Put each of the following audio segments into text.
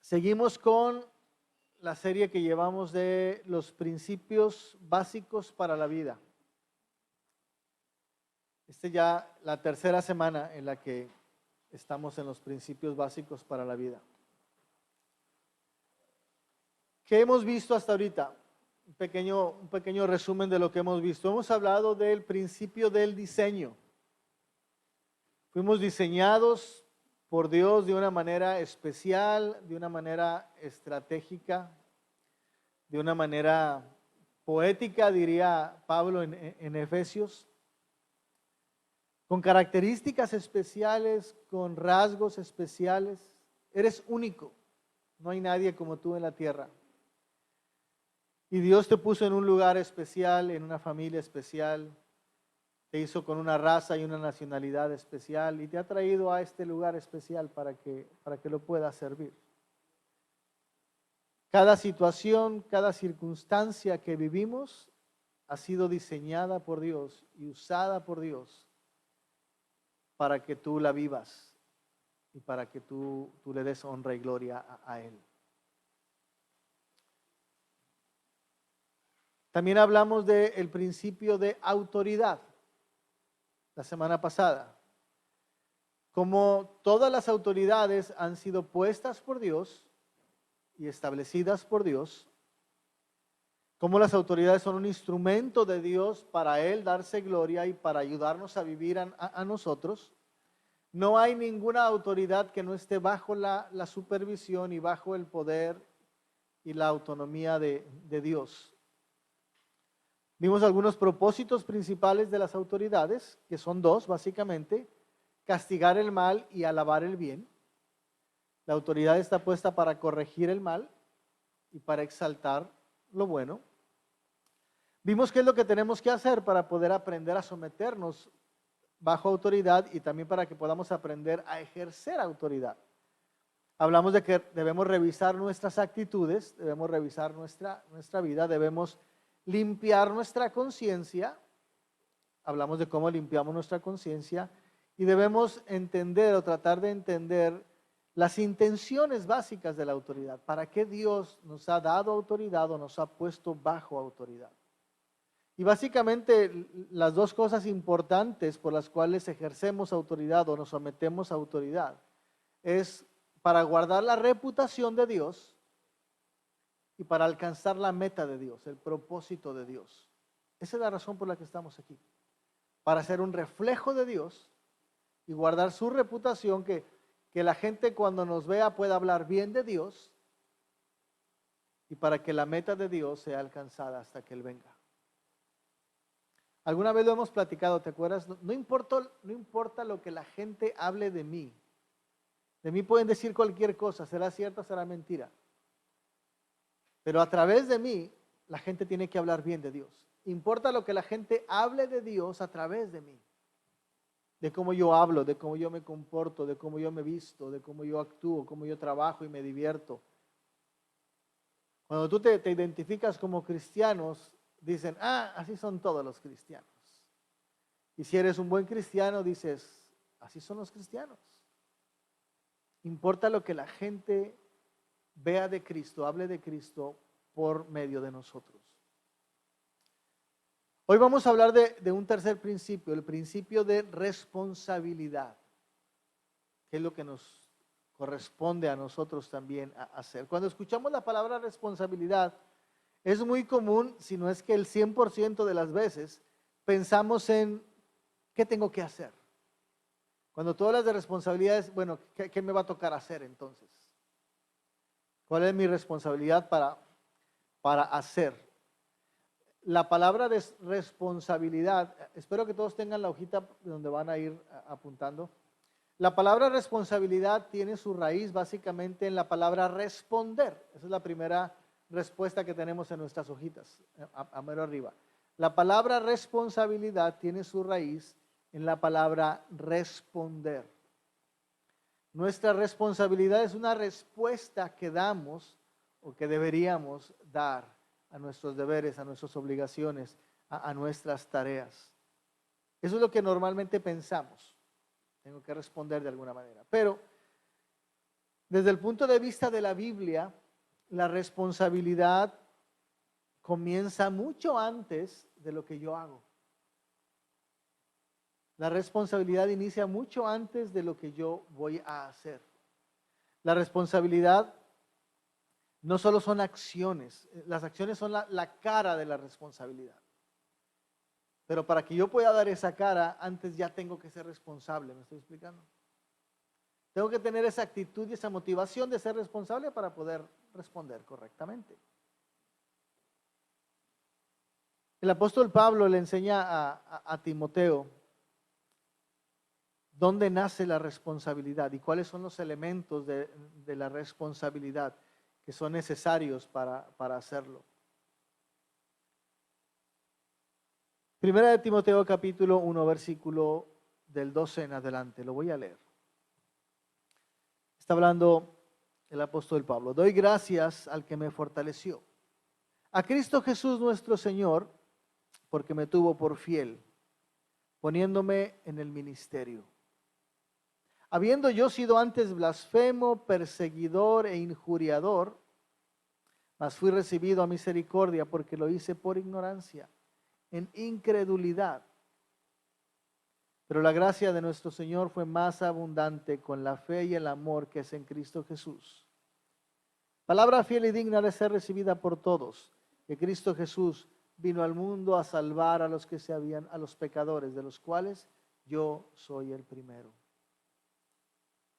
Seguimos con la serie que llevamos de los principios básicos para la vida. Ya la tercera semana en la que estamos en los principios básicos para la vida. ¿Qué hemos visto hasta ahorita? Un pequeño resumen de lo que hemos visto. Hemos hablado del principio del diseño. Fuimos diseñados por Dios de una manera especial, de una manera estratégica, de una manera poética, diría Pablo en Efesios, con características especiales, con rasgos especiales. Eres único, no hay nadie como tú en la tierra. Y Dios te puso en un lugar especial, en una familia especial, te hizo con una raza y una nacionalidad especial y te ha traído a este lugar especial para que lo puedas servir. Cada situación, cada circunstancia que vivimos ha sido diseñada por Dios y usada por Dios para que tú la vivas y para que tú le des honra y gloria a Él. También hablamos del principio de autoridad la semana pasada. Como todas las autoridades han sido puestas por Dios y establecidas por Dios, como las autoridades son un instrumento de Dios para Él darse gloria y para ayudarnos a vivir a nosotros, no hay ninguna autoridad que no esté bajo la supervisión y bajo el poder y la autonomía de Dios. Vimos algunos propósitos principales de las autoridades, que son dos básicamente: castigar el mal y alabar el bien. La autoridad está puesta para corregir el mal y para exaltar lo bueno. Vimos qué es lo que tenemos que hacer para poder aprender a someternos bajo autoridad y también para que podamos aprender a ejercer autoridad. Hablamos de que debemos revisar nuestras actitudes, debemos revisar nuestra vida, debemos limpiar nuestra conciencia. Hablamos de cómo limpiamos nuestra conciencia y debemos entender o tratar de entender las intenciones básicas de la autoridad. ¿Para qué Dios nos ha dado autoridad o nos ha puesto bajo autoridad? Y básicamente las dos cosas importantes por las cuales ejercemos autoridad o nos sometemos a autoridad es para guardar la reputación de Dios y para alcanzar la meta de Dios, el propósito de Dios. Esa es la razón por la que estamos aquí. Para ser un reflejo de Dios y guardar su reputación, que la gente cuando nos vea pueda hablar bien de Dios y para que la meta de Dios sea alcanzada hasta que Él venga. Alguna vez lo hemos platicado, ¿te acuerdas? No importa lo que la gente hable de mí. De mí pueden decir cualquier cosa, será cierta, será mentira. Pero a través de mí, la gente tiene que hablar bien de Dios. Importa lo que la gente hable de Dios a través de mí. De cómo yo hablo, de cómo yo me comporto, de cómo yo me visto, de cómo yo actúo, cómo yo trabajo y me divierto. Cuando tú te identificas como cristianos, dicen, así son todos los cristianos. Y si eres un buen cristiano, dices, así son los cristianos. Importa lo que la gente vea de Cristo, hable de Cristo por medio de nosotros. Hoy vamos a hablar de un tercer principio, el principio de responsabilidad, que es lo que nos corresponde a nosotros también hacer. Cuando escuchamos la palabra responsabilidad, es muy común, si no es que el 100% de las veces, pensamos en ¿qué tengo que hacer? Cuando tú hablas de responsabilidades, bueno, ¿qué me va a tocar hacer entonces? ¿Cuál es mi responsabilidad para hacer? La palabra de responsabilidad, espero que todos tengan la hojita donde van a ir apuntando. La palabra responsabilidad tiene su raíz básicamente en la palabra responder. Esa es la primera respuesta que tenemos en nuestras hojitas, a mero arriba. La palabra responsabilidad tiene su raíz en la palabra responder. Nuestra responsabilidad es una respuesta que damos o que deberíamos dar a nuestros deberes, a nuestras obligaciones, a nuestras tareas. Eso es lo que normalmente pensamos. Tengo que responder de alguna manera. Pero Desde el punto de vista de la Biblia, la responsabilidad comienza mucho antes de lo que yo hago. La responsabilidad inicia mucho antes de lo que yo voy a hacer. La responsabilidad no solo son acciones, las acciones son la cara de la responsabilidad. Pero para que yo pueda dar esa cara, antes ya tengo que ser responsable, ¿me estoy explicando? Tengo que tener esa actitud y esa motivación de ser responsable para poder responder correctamente. El apóstol Pablo le enseña a Timoteo dónde nace la responsabilidad y cuáles son los elementos de la responsabilidad que son necesarios para hacerlo. Primera de Timoteo capítulo 1, versículo del 12 en adelante. Lo voy a leer. Está hablando el apóstol Pablo. Doy gracias al que me fortaleció, a Cristo Jesús nuestro Señor, porque me tuvo por fiel, poniéndome en el ministerio. Habiendo yo sido antes blasfemo, perseguidor e injuriador, mas fui recibido a misericordia porque lo hice por ignorancia, en incredulidad. Pero la gracia de nuestro Señor fue más abundante con la fe y el amor que es en Cristo Jesús. Palabra fiel y digna de ser recibida por todos, que Cristo Jesús vino al mundo a salvar a los que a los pecadores, de los cuales yo soy el primero.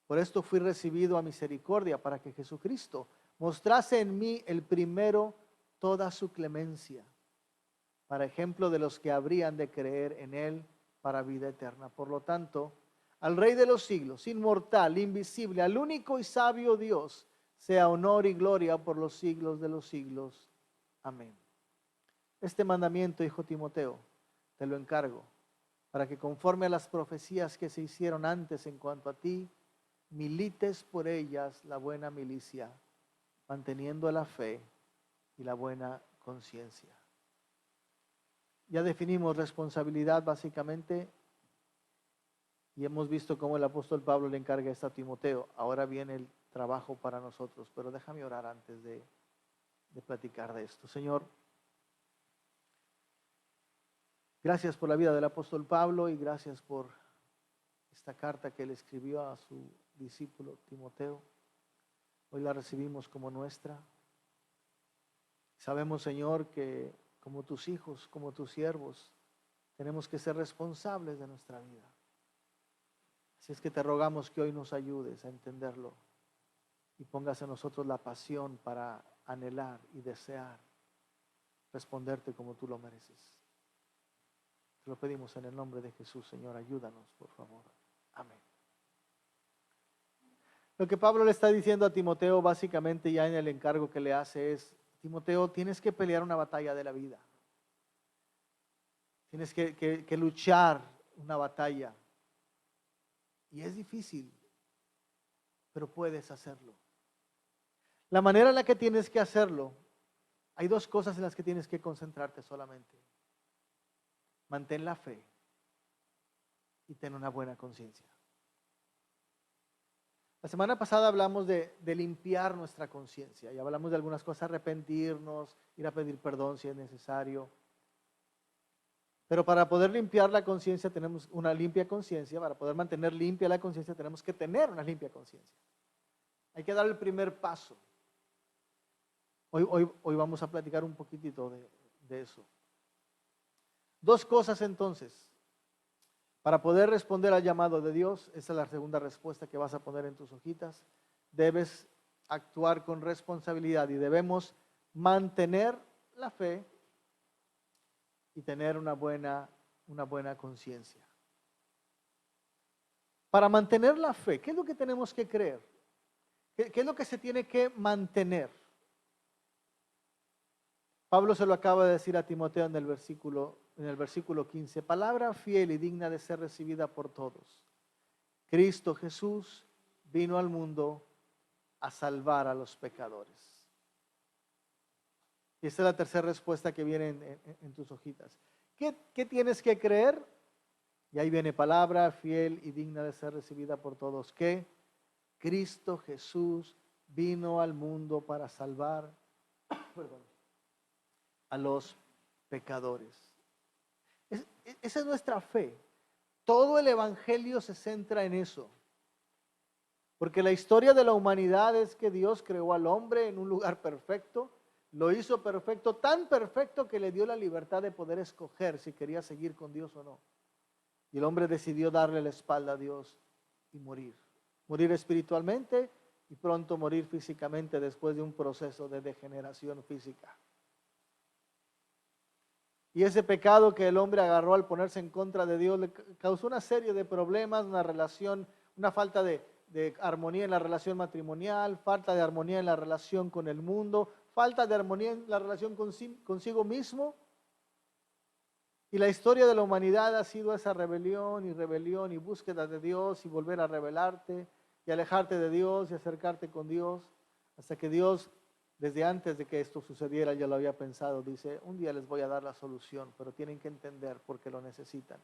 Por esto fui recibido a misericordia, para que Jesucristo mostrase en mí el primero toda su clemencia, para ejemplo de los que habrían de creer en él para vida eterna. Por lo tanto, al Rey de los siglos, inmortal, invisible, al único y sabio Dios, sea honor y gloria por los siglos de los siglos. Amén. Este mandamiento, hijo Timoteo, te lo encargo, para que conforme a las profecías que se hicieron antes en cuanto a ti, milites por ellas la buena milicia, manteniendo la fe y la buena conciencia. Ya definimos responsabilidad básicamente y hemos visto cómo el apóstol Pablo le encarga esto a Timoteo. Ahora viene el trabajo para nosotros, pero déjame orar antes de platicar de esto. Señor, gracias por la vida del apóstol Pablo y gracias por esta carta que él escribió a su discípulo Timoteo. Hoy la recibimos como nuestra. Sabemos, Señor, que como tus hijos, como tus siervos, tenemos que ser responsables de nuestra vida. Así es que te rogamos que hoy nos ayudes a entenderlo y pongas en nosotros la pasión para anhelar y desear responderte como tú lo mereces. Te lo pedimos en el nombre de Jesús, Señor, ayúdanos, por favor. Amén. Lo que Pablo le está diciendo a Timoteo básicamente ya en el encargo que le hace es: Timoteo, tienes que pelear una batalla de la vida. Tienes que luchar una batalla. Y es difícil, pero puedes hacerlo. La manera en la que tienes que hacerlo, hay dos cosas en las que tienes que concentrarte solamente. Mantén la fe y ten una buena conciencia. La semana pasada hablamos de limpiar nuestra conciencia y hablamos de algunas cosas: arrepentirnos, ir a pedir perdón si es necesario. Pero para poder limpiar la conciencia tenemos una limpia conciencia. Para poder mantener limpia la conciencia tenemos que tener una limpia conciencia. Hay que dar el primer paso. Hoy vamos a platicar un poquitito de eso. Dos cosas entonces. Para poder responder al llamado de Dios, esa es la segunda respuesta que vas a poner en tus hojitas. Debes actuar con responsabilidad y debemos mantener la fe y tener una buena conciencia. Para mantener la fe, ¿qué es lo que tenemos que creer? ¿Qué es lo que se tiene que mantener? Pablo se lo acaba de decir a Timoteo en el versículo 15. Palabra fiel y digna de ser recibida por todos. Cristo Jesús vino al mundo a salvar a los pecadores. Y esta es la tercera respuesta que viene en tus hojitas. ¿Qué tienes que creer? Y ahí viene: palabra fiel y digna de ser recibida por todos. ¿Qué? Cristo Jesús vino al mundo para salvar a los pecadores. Esa es nuestra fe. Todo el Evangelio se centra en eso. Porque la historia de la humanidad es que Dios creó al hombre en un lugar perfecto, lo hizo perfecto, tan perfecto que le dio la libertad de poder escoger si quería seguir con Dios o no. Y el hombre decidió darle la espalda a Dios y morir. Morir espiritualmente y pronto morir físicamente después de un proceso de degeneración física. Y ese pecado que el hombre agarró al ponerse en contra de Dios le causó una serie de problemas, una relación, una falta de armonía en la relación matrimonial, falta de armonía en la relación con el mundo, falta de armonía en la relación consigo mismo. Y la historia de la humanidad ha sido esa rebelión y búsqueda de Dios y volver a rebelarte y alejarte de Dios y acercarte con Dios, hasta que Dios, desde antes de que esto sucediera, ya lo había pensado. Dice, un día les voy a dar la solución, pero tienen que entender por qué lo necesitan.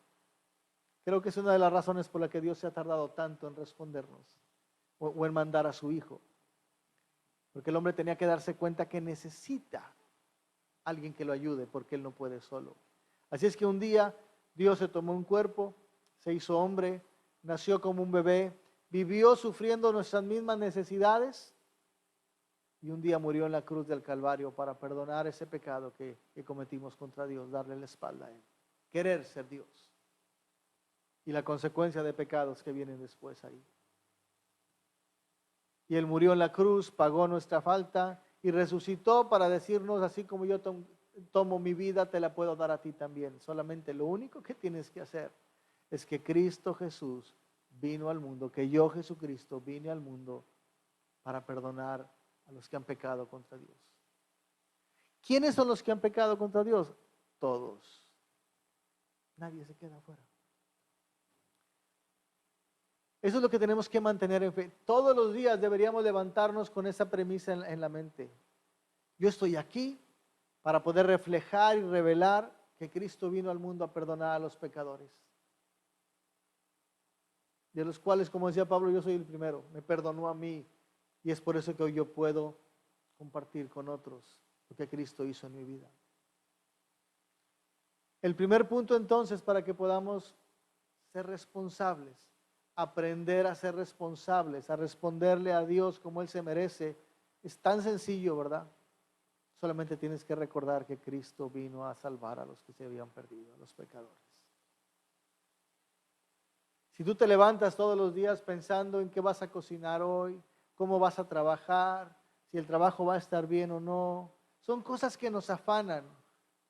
Creo que es una de las razones por la que Dios se ha tardado tanto en respondernos o en mandar a su Hijo. Porque el hombre tenía que darse cuenta que necesita alguien que lo ayude, porque él no puede solo. Así es que un día Dios se tomó un cuerpo, se hizo hombre, nació como un bebé, vivió sufriendo nuestras mismas necesidades y un día murió en la cruz del Calvario para perdonar ese pecado que cometimos contra Dios, darle la espalda a Él, querer ser Dios y la consecuencia de pecados que vienen después ahí. Y Él murió en la cruz, pagó nuestra falta y resucitó para decirnos, así como yo tomo mi vida, te la puedo dar a ti también. Solamente lo único que tienes que hacer es que Cristo Jesús vino al mundo, que yo Jesucristo vine al mundo para perdonar a los que han pecado contra Dios. ¿Quiénes son los que han pecado contra Dios? Todos. Nadie se queda afuera. Eso es lo que tenemos que mantener en fe. Todos los días deberíamos levantarnos con esa premisa en la mente. Yo estoy aquí para poder reflejar y revelar que Cristo vino al mundo a perdonar a los pecadores. De los cuales, como decía Pablo, yo soy el primero. Me perdonó a mí y es por eso que hoy yo puedo compartir con otros lo que Cristo hizo en mi vida. El primer punto entonces para que podamos ser responsables, aprender a ser responsables, a responderle a Dios como Él se merece, es tan sencillo, ¿verdad? Solamente tienes que recordar que Cristo vino a salvar a los que se habían perdido, a los pecadores. Si tú te levantas todos los días pensando en qué vas a cocinar hoy, cómo vas a trabajar, si el trabajo va a estar bien o no, son cosas que nos afanan,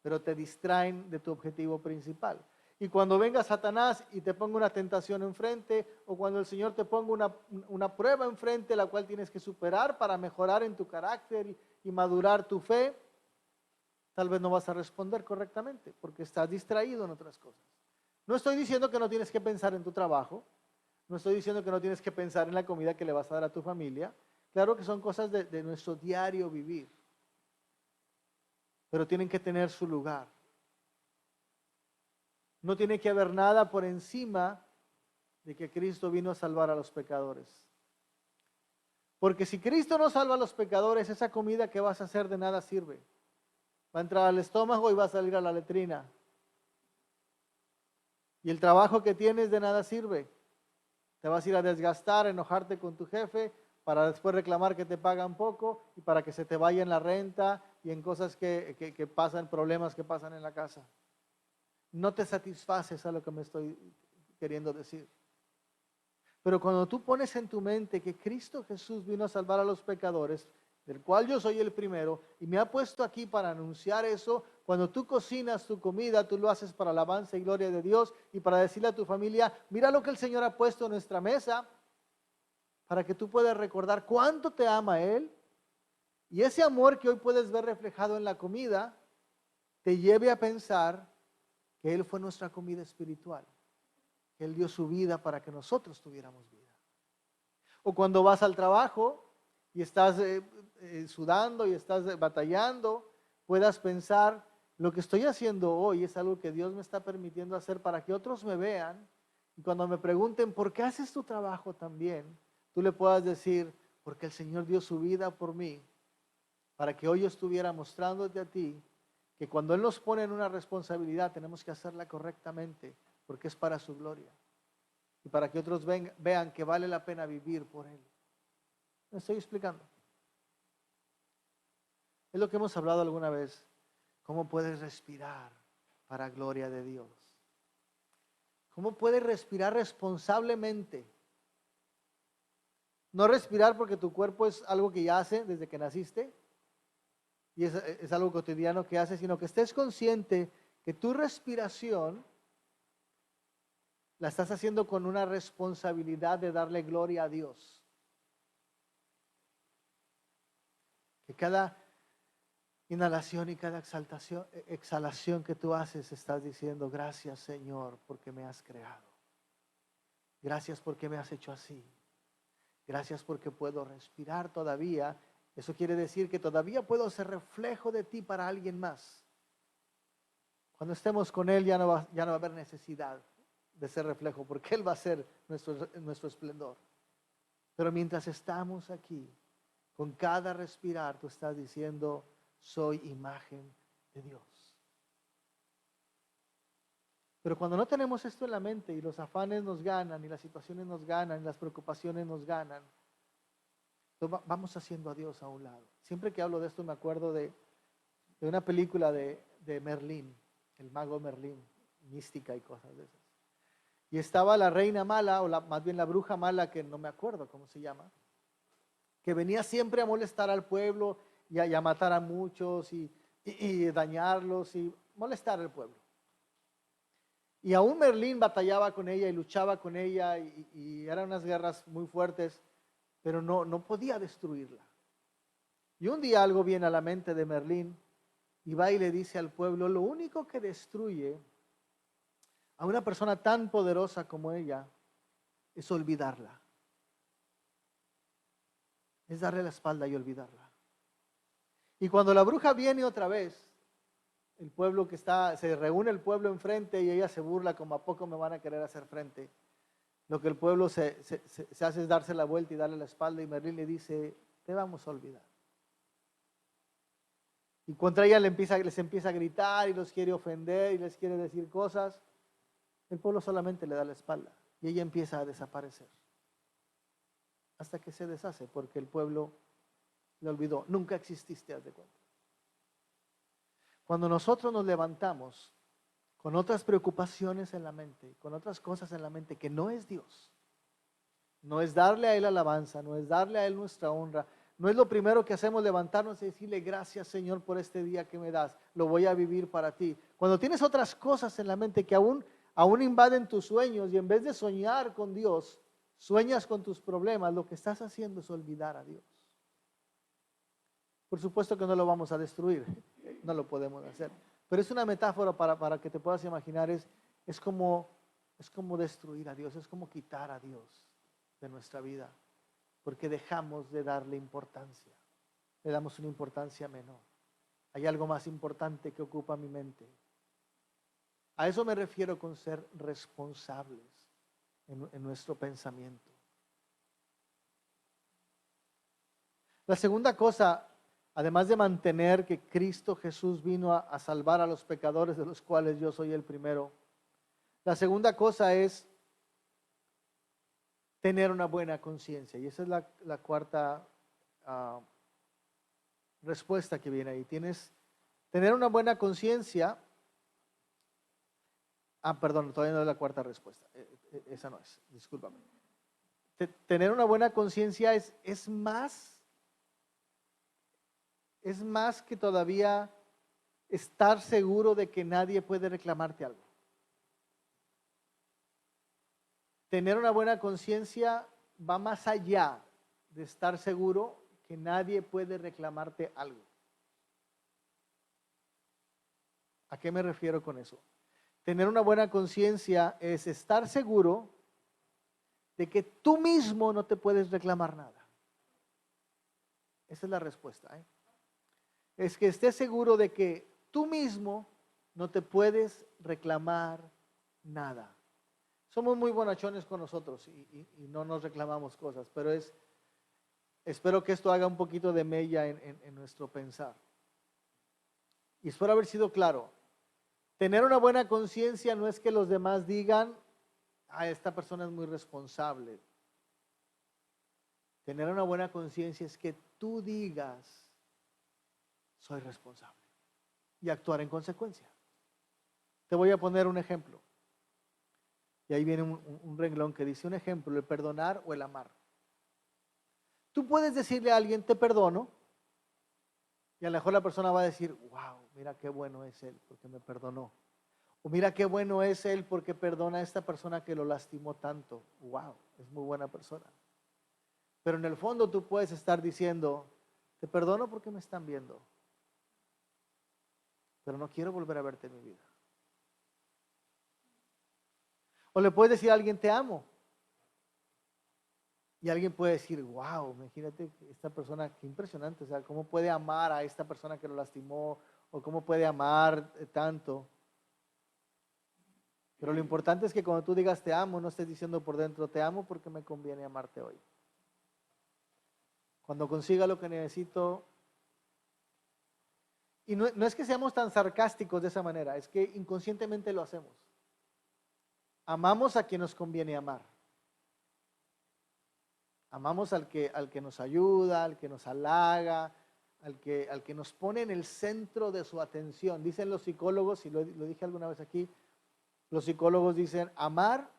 pero te distraen de tu objetivo principal. Y cuando venga Satanás y te ponga una tentación enfrente, o cuando el Señor te ponga una prueba enfrente, la cual tienes que superar para mejorar en tu carácter y madurar tu fe, tal vez no vas a responder correctamente, porque estás distraído en otras cosas. No estoy diciendo que no tienes que pensar en tu trabajo, no estoy diciendo que no tienes que pensar en la comida que le vas a dar a tu familia. Claro que son cosas de nuestro diario vivir, pero tienen que tener su lugar. No tiene que haber nada por encima de que Cristo vino a salvar a los pecadores. Porque si Cristo no salva a los pecadores, esa comida que vas a hacer de nada sirve. Va a entrar al estómago y va a salir a la letrina. Y el trabajo que tienes de nada sirve. Te vas a ir a desgastar, a enojarte con tu jefe, para después reclamar que te pagan poco y para que se te vaya en la renta y en cosas que pasan, problemas que pasan en la casa. No te satisfaces a lo que me estoy queriendo decir. Pero cuando tú pones en tu mente que Cristo Jesús vino a salvar a los pecadores, del cual yo soy el primero, y me ha puesto aquí para anunciar eso, cuando tú cocinas tu comida, tú lo haces para alabanza y gloria de Dios y para decirle a tu familia, mira lo que el Señor ha puesto en nuestra mesa, para que tú puedas recordar cuánto te ama Él, y ese amor que hoy puedes ver reflejado en la comida, te lleve a pensar que Él fue nuestra comida espiritual, que Él dio su vida para que nosotros tuviéramos vida. O cuando vas al trabajo y estás sudando y estás batallando, puedas pensar, lo que estoy haciendo hoy es algo que Dios me está permitiendo hacer para que otros me vean. Y cuando me pregunten, ¿por qué haces tu trabajo tan bien? tú le puedas decir, porque el Señor dio su vida por mí, para que hoy yo estuviera mostrándote a ti que cuando Él nos pone en una responsabilidad tenemos que hacerla correctamente, porque es para su gloria y para que otros vean que vale la pena vivir por Él. ¿Me estoy explicando? Es lo que hemos hablado alguna vez. ¿Cómo puedes respirar para gloria de Dios? ¿Cómo puedes respirar responsablemente? No respirar porque tu cuerpo es algo que ya hace desde que naciste y es algo cotidiano que hace, sino que estés consciente que tu respiración la estás haciendo con una responsabilidad de darle gloria a Dios. Que cada inhalación y cada exhalación que tú haces, estás diciendo, gracias Señor, porque me has creado. Gracias porque me has hecho así. Gracias porque puedo respirar todavía. Eso quiere decir que todavía puedo ser reflejo de ti para alguien más. Cuando estemos con Él ya no va a haber necesidad de ser reflejo, porque Él va a ser nuestro esplendor. Pero mientras estamos aquí, con cada respirar, tú estás diciendo, soy imagen de Dios. Pero cuando no tenemos esto en la mente y los afanes nos ganan, y las situaciones nos ganan, y las preocupaciones nos ganan, vamos haciendo a Dios a un lado. Siempre que hablo de esto me acuerdo de una película de Merlín, el mago Merlín, mística y cosas de esas. Y estaba la reina mala, o más bien la bruja mala, que no me acuerdo cómo se llama, que venía siempre a molestar al pueblo y a matar a muchos y dañarlos y molestar al pueblo. Y aún Merlín batallaba con ella y luchaba con ella y eran unas guerras muy fuertes, pero no podía destruirla. Y un día algo viene a la mente de Merlín y va y le dice al pueblo, lo único que destruye a una persona tan poderosa como ella es olvidarla. Es darle la espalda y olvidarla. Y cuando la bruja viene otra vez, el pueblo se reúne el pueblo enfrente y ella se burla como a poco me van a querer hacer frente. Lo que el pueblo se hace es darse la vuelta y darle la espalda y Merlín le dice, te vamos a olvidar. Y contra ella les empieza a gritar y los quiere ofender y les quiere decir cosas. El pueblo solamente le da la espalda y ella empieza a desaparecer. Hasta que se deshace porque el pueblo le olvidó. Nunca exististe, haz de cuenta. Cuando nosotros nos levantamos con otras preocupaciones en la mente, con otras cosas en la mente que no es Dios, no es darle a Él alabanza, no es darle a Él nuestra honra, no es lo primero que hacemos levantarnos y decirle gracias Señor por este día que me das, lo voy a vivir para ti. Cuando tienes otras cosas en la mente que aún invaden tus sueños y en vez de soñar con Dios, sueñas con tus problemas, lo que estás haciendo es olvidar a Dios. Por supuesto que no lo vamos a destruir, no lo podemos hacer. Pero es una metáfora para que te puedas imaginar, es como destruir a Dios, es como quitar a Dios de nuestra vida, porque dejamos de darle importancia, le damos una importancia menor. Hay algo más importante que ocupa mi mente. A eso me refiero con ser responsables en nuestro pensamiento. La segunda cosa, además de mantener que Cristo Jesús vino a salvar a los pecadores, de los cuales yo soy el primero, la segunda cosa es tener una buena conciencia. Y esa es la cuarta respuesta que viene ahí. Tener una buena conciencia. Perdón, todavía no es la cuarta respuesta. Esa no es, discúlpame. Tener una buena conciencia es más que todavía estar seguro de que nadie puede reclamarte algo. Tener una buena conciencia va más allá de estar seguro que nadie puede reclamarte algo. ¿A qué me refiero con eso? Tener una buena conciencia es estar seguro de que tú mismo no te puedes reclamar nada. Esa es la respuesta. Es que estés seguro de que tú mismo no te puedes reclamar nada. somos muy bonachones con nosotros y no nos reclamamos cosas, pero espero que esto haga un poquito de mella en nuestro pensar. Y espero haber sido claro. Tener una buena conciencia no es que los demás digan, esta persona es muy responsable. Tener una buena conciencia es que tú digas, soy responsable, y actuar en consecuencia. Te voy a poner un ejemplo. Y ahí viene un renglón que dice un ejemplo, el perdonar o el amar. Tú puedes decirle a alguien, te perdono, y a lo mejor la persona va a decir, wow, mira qué bueno es él porque me perdonó. O mira qué bueno es él porque perdona a esta persona que lo lastimó tanto. Wow, es muy buena persona. Pero en el fondo tú puedes estar diciendo, te perdono porque me están viendo, pero no quiero volver a verte en mi vida. O le puedes decir a alguien, te amo. Y alguien puede decir, wow, imagínate esta persona, qué impresionante, o sea, cómo puede amar a esta persona que lo lastimó, o cómo puede amar tanto. Pero lo importante es que cuando tú digas te amo, no estés diciendo por dentro, te amo porque me conviene amarte hoy. Cuando consiga lo que necesito, y no es que seamos tan sarcásticos de esa manera, es que inconscientemente lo hacemos. Amamos a quien nos conviene amar. Amamos al que nos ayuda, al que nos halaga, al que nos pone en el centro de su atención. Dicen los psicólogos, y lo dije alguna vez aquí, los psicólogos dicen, amar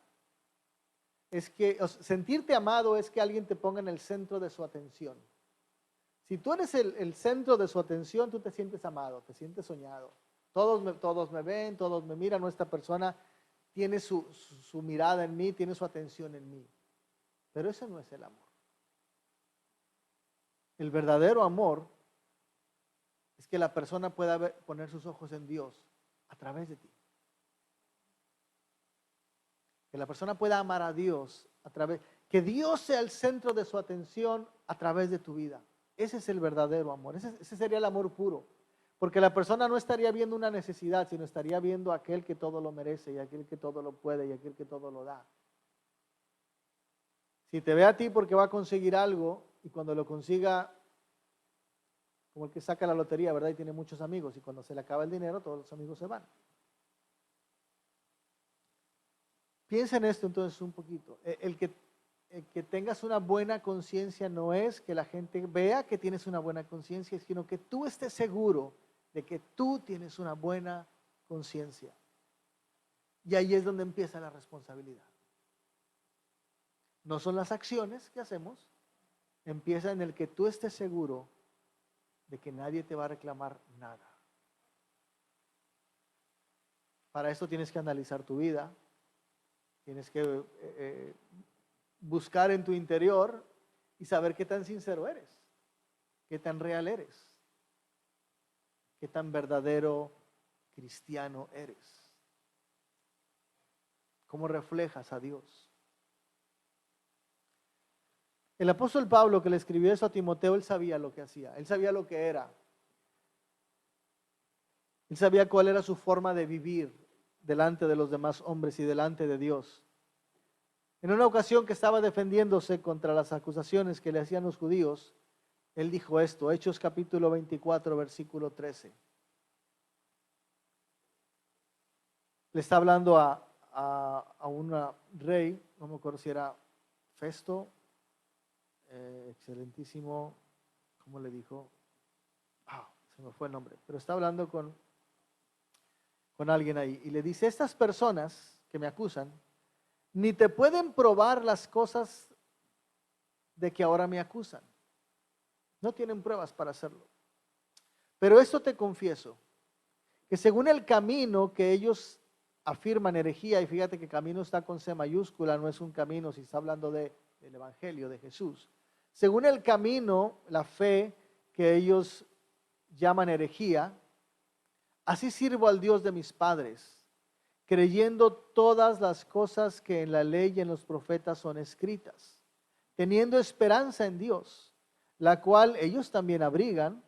es que, sentirte amado es que alguien te ponga en el centro de su atención. Si tú eres el centro de su atención, tú te sientes amado, te sientes soñado. Todos me ven, todos me miran, esta persona tiene su mirada en mí, tiene su atención en mí. Pero ese no es el amor. El verdadero amor es que la persona pueda poner sus ojos en Dios a través de ti. Que la persona pueda amar a Dios que Dios sea el centro de su atención a través de tu vida. Ese es el verdadero amor, ese sería el amor puro. Porque la persona no estaría viendo una necesidad, sino estaría viendo a aquel que todo lo merece y aquel que todo lo puede y aquel que todo lo da. Si te ve a ti porque va a conseguir algo y cuando lo consiga, como el que saca la lotería, ¿verdad? Y tiene muchos amigos y cuando se le acaba el dinero, todos los amigos se van. Piensa en esto entonces un poquito. El que tengas una buena conciencia no es que la gente vea que tienes una buena conciencia, sino que tú estés seguro de que tú tienes una buena conciencia. Y ahí es donde empieza la responsabilidad. No son las acciones que hacemos, empieza en el que tú estés seguro de que nadie te va a reclamar nada. Para eso tienes que analizar tu vida, tienes que buscar en tu interior y saber qué tan sincero eres, qué tan real eres, qué tan verdadero cristiano eres, cómo reflejas a Dios. El apóstol Pablo que le escribió eso a Timoteo, él sabía lo que hacía, él sabía lo que era, él sabía cuál era su forma de vivir delante de los demás hombres y delante de Dios. En una ocasión que estaba defendiéndose contra las acusaciones que le hacían los judíos, él dijo esto, Hechos capítulo 24, versículo 13. Le está hablando a un rey, no me acuerdo si era Festo, excelentísimo, ¿cómo le dijo? Se me fue el nombre, pero está hablando con alguien ahí y le dice, estas personas que me acusan, ni te pueden probar las cosas de que ahora me acusan. No tienen pruebas para hacerlo. Pero esto te confieso, que según el camino que ellos afirman herejía, y fíjate que camino está con C mayúscula, no es un camino si está hablando del Evangelio de Jesús. Según el camino, la fe que ellos llaman herejía, así sirvo al Dios de mis padres, creyendo todas las cosas que en la ley y en los profetas son escritas, teniendo esperanza en Dios, la cual ellos también abrigan,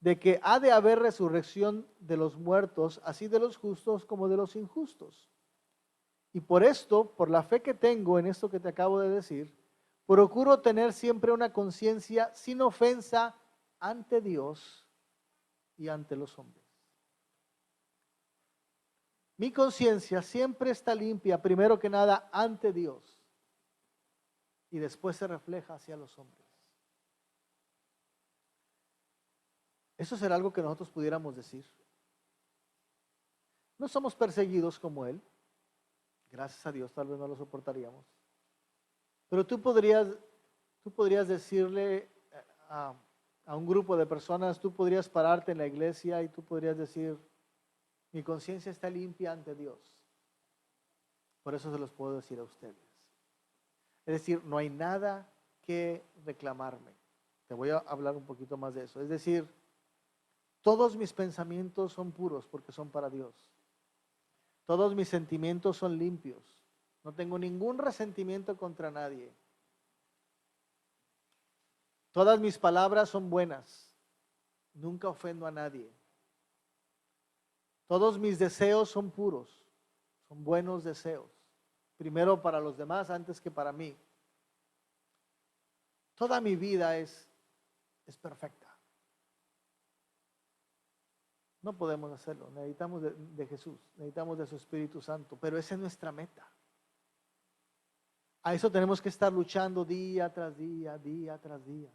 de que ha de haber resurrección de los muertos, así de los justos como de los injustos. Y por esto, por la fe que tengo en esto que te acabo de decir, procuro tener siempre una conciencia sin ofensa ante Dios y ante los hombres. Mi conciencia siempre está limpia, primero que nada, ante Dios, y después se refleja hacia los hombres. Eso será algo que nosotros pudiéramos decir. No somos perseguidos como Él. Gracias a Dios, tal vez no lo soportaríamos. Pero tú podrías decirle a un grupo de personas, tú podrías pararte en la iglesia y tú podrías decir, mi conciencia está limpia ante Dios. Por eso se los puedo decir a ustedes. Es decir, no hay nada que reclamarme. Te voy a hablar un poquito más de eso. Es decir, todos mis pensamientos son puros porque son para Dios. Todos mis sentimientos son limpios. No tengo ningún resentimiento contra nadie. Todas mis palabras son buenas. Nunca ofendo a nadie. Todos mis deseos son puros. Son buenos deseos. Primero para los demás antes que para mí. Toda mi vida es perfecta. No podemos hacerlo. Necesitamos de Jesús. Necesitamos de su Espíritu Santo. Pero esa es nuestra meta. A eso tenemos que estar luchando día tras día, día tras día.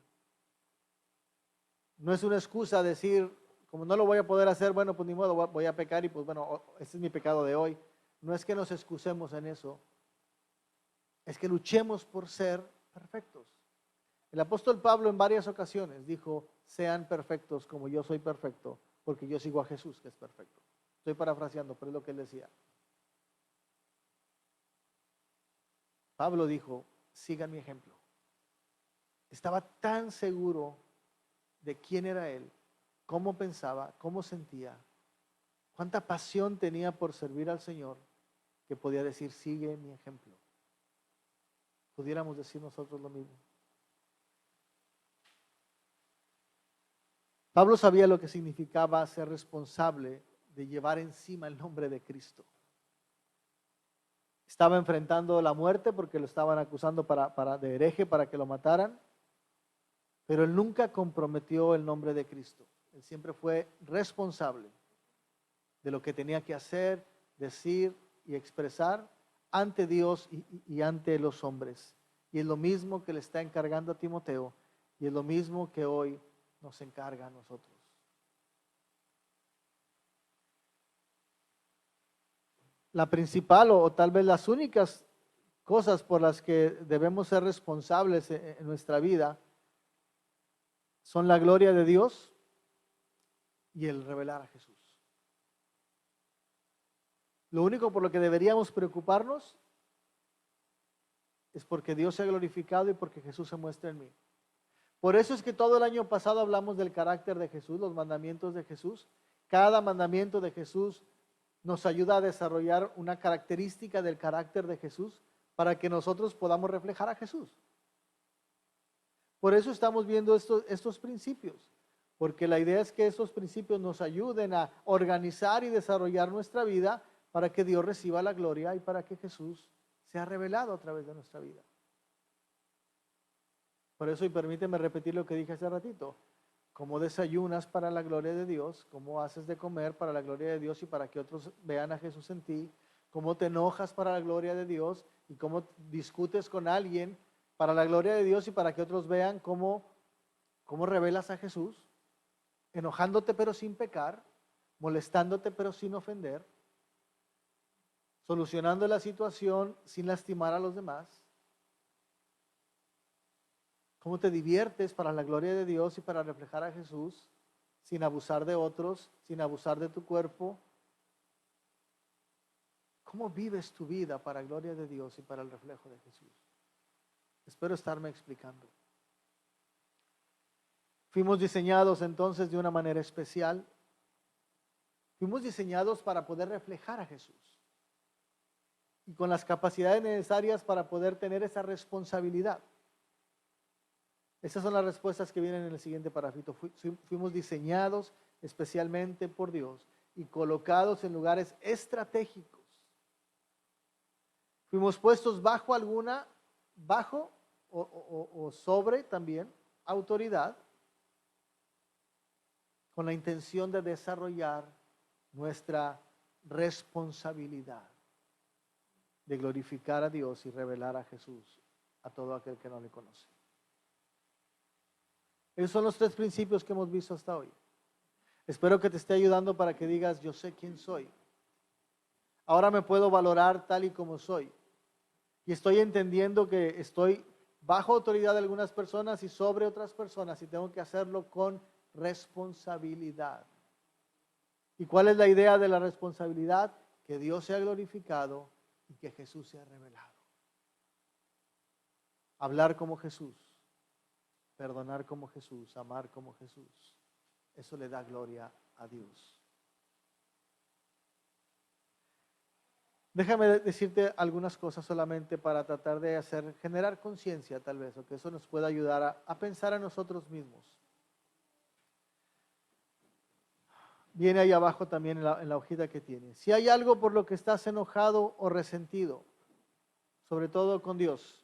No es una excusa decir, como no lo voy a poder hacer, bueno, pues ni modo, voy a pecar y pues bueno, este es mi pecado de hoy. No es que nos excusemos en eso. Es que luchemos por ser perfectos. El apóstol Pablo en varias ocasiones dijo, sean perfectos como yo soy perfecto, porque yo sigo a Jesús que es perfecto. Estoy parafraseando, pero es lo que él decía. Pablo dijo, sigan mi ejemplo. Estaba tan seguro de quién era él, cómo pensaba, cómo sentía, cuánta pasión tenía por servir al Señor, que podía decir, sigue mi ejemplo. Pudiéramos decir nosotros lo mismo. Pablo sabía lo que significaba ser responsable de llevar encima el nombre de Cristo. Estaba enfrentando la muerte porque lo estaban acusando de hereje para que lo mataran, pero él nunca comprometió el nombre de Cristo. Él siempre fue responsable de lo que tenía que hacer, decir y expresar ante Dios y ante los hombres. Y es lo mismo que le está encargando a Timoteo y es lo mismo que hoy nos encarga a nosotros. La principal o tal vez las únicas cosas por las que debemos ser responsables en nuestra vida son la gloria de Dios y el revelar a Jesús. Lo único por lo que deberíamos preocuparnos es porque Dios sea glorificado y porque Jesús se muestre en mí. Por eso es que todo el año pasado hablamos del carácter de Jesús, los mandamientos de Jesús. Cada mandamiento de Jesús nos ayuda a desarrollar una característica del carácter de Jesús para que nosotros podamos reflejar a Jesús. Por eso estamos viendo estos principios, porque la idea es que estos principios nos ayuden a organizar y desarrollar nuestra vida para que Dios reciba la gloria y para que Jesús sea revelado a través de nuestra vida. Por eso, y permíteme repetir lo que dije hace ratito, cómo desayunas para la gloria de Dios, cómo haces de comer para la gloria de Dios y para que otros vean a Jesús en ti, cómo te enojas para la gloria de Dios y cómo discutes con alguien para la gloria de Dios y para que otros vean cómo revelas a Jesús, enojándote pero sin pecar, molestándote pero sin ofender, solucionando la situación sin lastimar a los demás. Cómo te diviertes para la gloria de Dios y para reflejar a Jesús sin abusar de otros, sin abusar de tu cuerpo. ¿Cómo vives tu vida para la gloria de Dios y para el reflejo de Jesús? Espero estarme explicando. Fuimos diseñados entonces de una manera especial. Fuimos diseñados para poder reflejar a Jesús y con las capacidades necesarias para poder tener esa responsabilidad. Esas son las respuestas que vienen en el siguiente párrafo. Fuimos diseñados especialmente por Dios y colocados en lugares estratégicos Fuimos puestos bajo alguna, bajo o sobre también autoridad, con la intención de desarrollar nuestra responsabilidad de glorificar a Dios y revelar a Jesús a todo aquel que no le conoce. Esos son los tres principios que hemos visto hasta hoy. Espero que te esté ayudando para que digas, yo sé quién soy. Ahora me puedo valorar tal y como soy. Y estoy entendiendo que estoy bajo autoridad de algunas personas y sobre otras personas y tengo que hacerlo con responsabilidad. ¿Y cuál es la idea de la responsabilidad? Que Dios sea glorificado y que Jesús sea revelado. Hablar como Jesús, perdonar como Jesús, amar como Jesús. Eso le da gloria a Dios. Déjame decirte algunas cosas solamente para tratar de generar conciencia tal vez, o que eso nos pueda ayudar a pensar a nosotros mismos. Viene ahí abajo también en la hojita que tienes. Si hay algo por lo que estás enojado o resentido, sobre todo con Dios.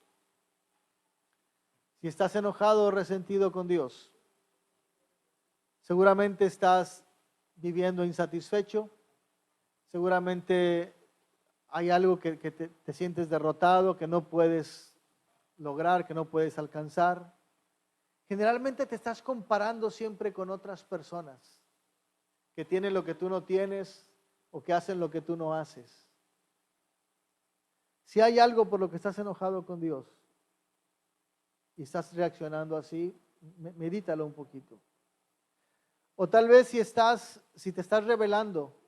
Si estás enojado o resentido con Dios, seguramente estás viviendo insatisfecho, seguramente hay algo que te sientes derrotado, que no puedes lograr, que no puedes alcanzar. Generalmente te estás comparando siempre con otras personas que tienen lo que tú no tienes o que hacen lo que tú no haces. Si hay algo por lo que estás enojado con Dios y estás reaccionando así, medítalo un poquito. O tal vez si te estás rebelando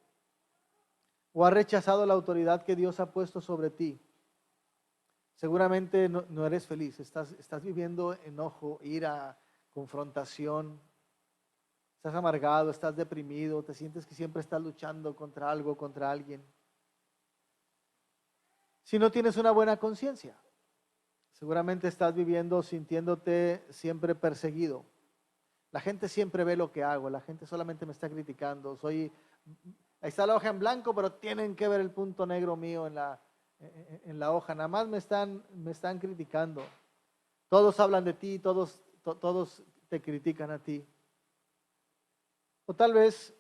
o has rechazado la autoridad que Dios ha puesto sobre ti, seguramente no eres feliz, estás viviendo enojo, ira, confrontación, estás amargado, estás deprimido, te sientes que siempre estás luchando contra algo, contra alguien. Si no tienes una buena conciencia, seguramente estás viviendo sintiéndote siempre perseguido. La gente siempre ve lo que hago, la gente solamente me está criticando. Ahí está la hoja en blanco, pero tienen que ver el punto negro mío en la hoja. Nada más me están criticando. Todos hablan de ti, todos te critican a ti. O tal vez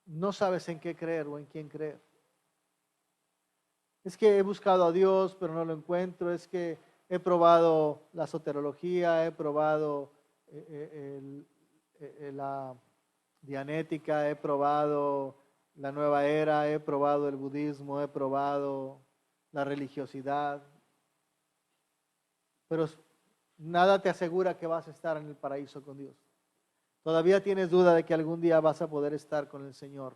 no sabes en qué creer o en quién creer. Es que he buscado a Dios, pero no lo encuentro. Es que he probado la soterología, he probado la dianética, he probado la nueva era, he probado el budismo, he probado la religiosidad. Pero nada te asegura que vas a estar en el paraíso con Dios. Todavía tienes duda de que algún día vas a poder estar con el Señor.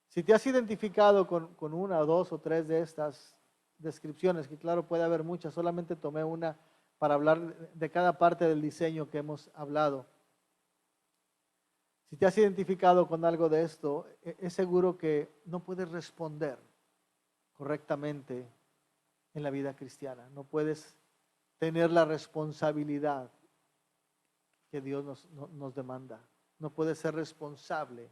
Si te has identificado con una o dos o tres de estas descripciones, que claro puede haber muchas, solamente tomé una para hablar de cada parte del diseño que hemos hablado. Si te has identificado con algo de esto, es seguro que no puedes responder correctamente en la vida cristiana. No puedes tener la responsabilidad que Dios nos demanda. No puedes ser responsable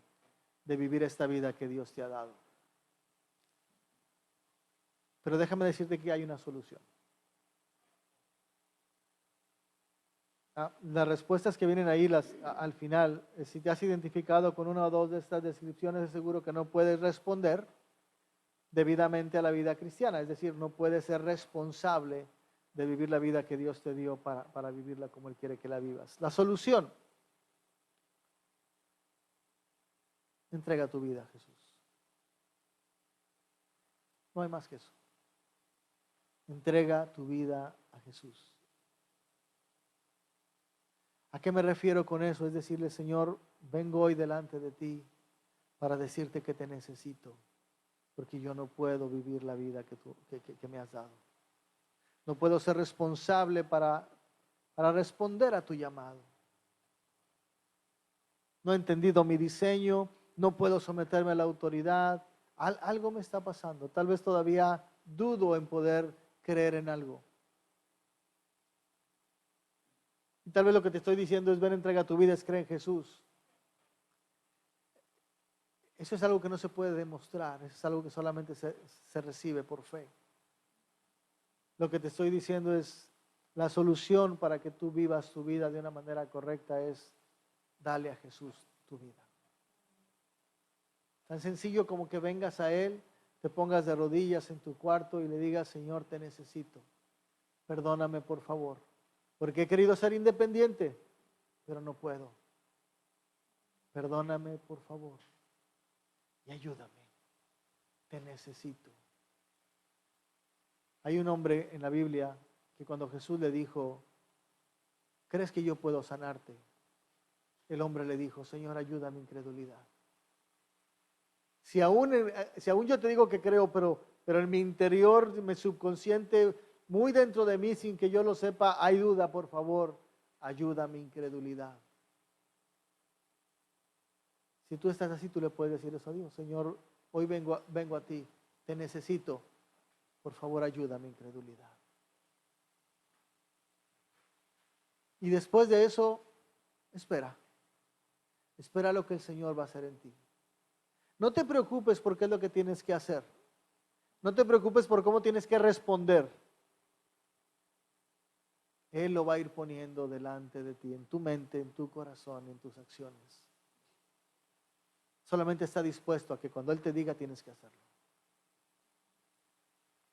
de vivir esta vida que Dios te ha dado. Pero déjame decirte que hay una solución. Las respuestas que vienen ahí al final, si te has identificado con una o dos de estas descripciones, es seguro que no puedes responder debidamente a la vida cristiana. Es decir, no puedes ser responsable de vivir la vida que Dios te dio para vivirla como Él quiere que la vivas. La solución: entrega tu vida a Jesús. No hay más que eso. Entrega tu vida a Jesús. ¿A qué me refiero con eso? Es decirle, Señor, vengo hoy delante de ti para decirte que te necesito, porque yo no puedo vivir la vida que me has dado. No puedo ser responsable para responder a tu llamado. No he entendido mi diseño, no puedo someterme a la autoridad. Algo me está pasando. Tal vez todavía dudo en poder creer en algo. Y tal vez lo que te estoy diciendo es: ven, entrega tu vida, es creer en Jesús. Eso es algo que no se puede demostrar, eso es algo que solamente se recibe por fe. Lo que te estoy diciendo es, la solución para que tú vivas tu vida de una manera correcta es darle a Jesús tu vida. Tan sencillo como que vengas a Él, te pongas de rodillas en tu cuarto y le digas, Señor, te necesito. Perdóname, por favor, porque he querido ser independiente, pero no puedo. Perdóname, por favor, y ayúdame. Te necesito. Hay un hombre en la Biblia que cuando Jesús le dijo, ¿crees que yo puedo sanarte? El hombre le dijo, Señor, ayuda a mi incredulidad. Si aún yo te digo que creo, pero en mi interior, mi subconsciente, muy dentro de mí, sin que yo lo sepa, hay duda, por favor, ayuda a mi incredulidad. Si tú estás así, tú le puedes decir eso a Dios, Señor, hoy vengo a ti, te necesito, por favor, ayuda a mi incredulidad. Y después de eso, espera lo que el Señor va a hacer en ti. No te preocupes por qué es lo que tienes que hacer. No te preocupes por cómo tienes que responder. Él lo va a ir poniendo delante de ti, en tu mente, en tu corazón, en tus acciones. Solamente está dispuesto a que cuando Él te diga tienes que hacerlo.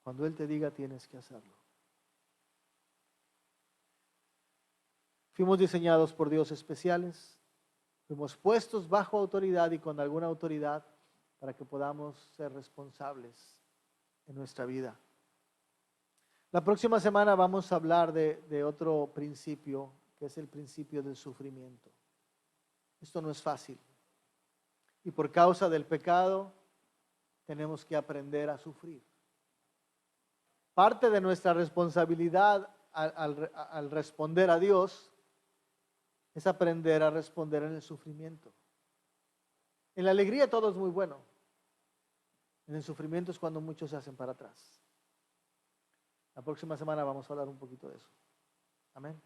Cuando Él te diga tienes que hacerlo. Fuimos diseñados por Dios especiales. Fuimos puestos bajo autoridad y con alguna autoridad para que podamos ser responsables en nuestra vida. La próxima semana vamos a hablar de otro principio, que es el principio del sufrimiento. Esto no es fácil. Y por causa del pecado, tenemos que aprender a sufrir. Parte de nuestra responsabilidad al responder a Dios es aprender a responder en el sufrimiento. En la alegría todo es muy bueno. En el sufrimiento es cuando muchos se hacen para atrás. La próxima semana vamos a hablar un poquito de eso. Amén.